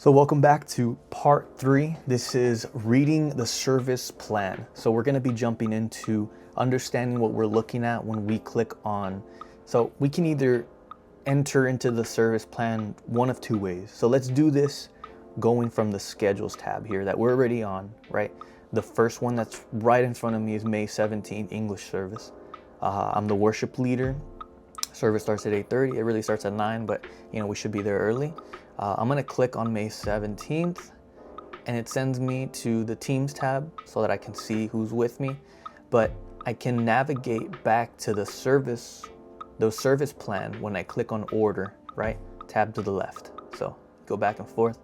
So welcome back to part 3. This is reading the service plan. So we're going to be jumping into understanding what we're looking at when we click on. So we can either enter into the service plan one of two ways. So let's do this going from the schedules tab here that we're already on, right? The first one that's right in front of me is May 17th English service. I'm the worship leader. Service starts at 8:30. It really starts at 9, but we should be there early. I'm gonna click on May 17th and it sends me to the Teams tab so that I can see who's with me, but I can navigate back to the service plan when I click on order, right? Tab to the left. So go back and forth.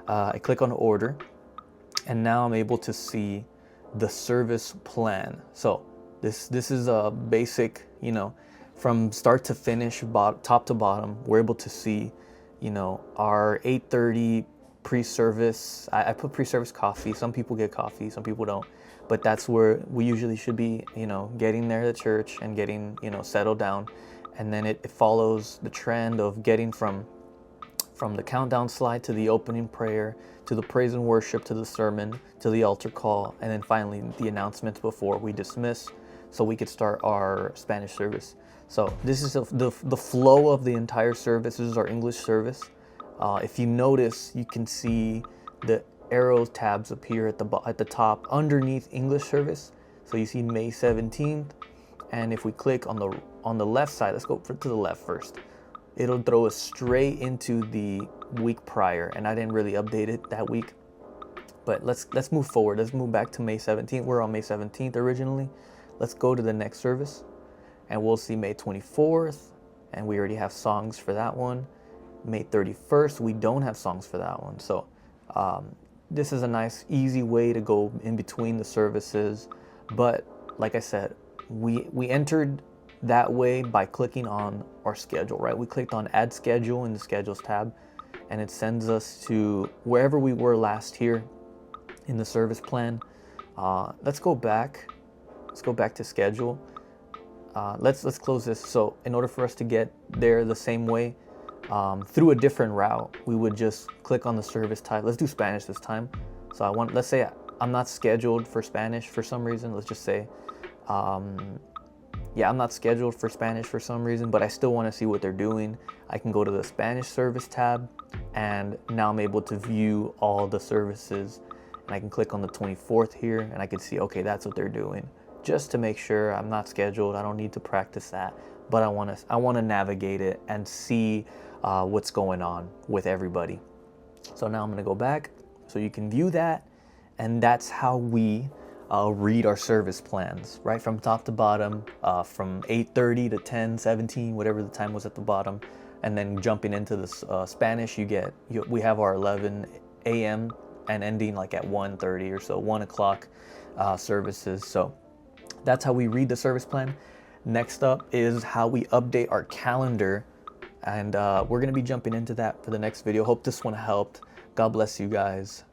I click on order and now I'm able to see the service plan. So this is a basic, from start to finish, top to bottom, we're able to see our 8:30 pre-service. I put pre-service coffee. Some people get coffee, some people don't, but that's where we usually should be, getting there to church and getting, settled down. And then it follows the trend of getting from the countdown slide to the opening prayer, to the praise and worship, to the sermon, to the altar call, and then finally the announcements before we dismiss so we could start our Spanish service. So this is the flow of the entire service. This is our English service. If you notice, you can see the arrow tabs appear at the top underneath English service. So you see May 17th, and if we click on the left side, let's go to the left first. It'll throw us straight into the week prior, and I didn't really update it that week. But let's move forward. Let's move back to May 17th. We're on May 17th originally. Let's go to the next service. And we'll see May 24th, and we already have songs for that one. May 31st, we don't have songs for that one. So this is a nice, easy way to go in between the services. But like I said, we entered that way by clicking on our schedule, right? We clicked on Add Schedule in the Schedules tab, and it sends us to wherever we were last year in the service plan. Let's go back. Let's go back to Schedule. Let's close this. So in order for us to get there the same way, through a different route, we would just click on the service type. Let's do Spanish this time. So let's say I'm not scheduled for Spanish for some reason. Let's just say, I'm not scheduled for Spanish for some reason, but I still want to see what they're doing. I can go to the Spanish service tab, and now I'm able to view all the services. And I can click on the 24th here, and I can see, okay, that's what they're doing. Just to make sure I'm not scheduled. I don't need to practice that, but I want to navigate it and see what's going on with everybody. So now I'm going to go back so you can view that, and that's how we read our service plans, right, from top to bottom, from 8:30 to 10:17, whatever the time was at the bottom, and then jumping into the Spanish, we have our 11 a.m. and ending like at 1:30 or so, 1 o'clock services. So that's how we read the service plan. Next up is how we update our calendar. And we're going to be jumping into that for the next video. Hope this one helped. God bless you guys.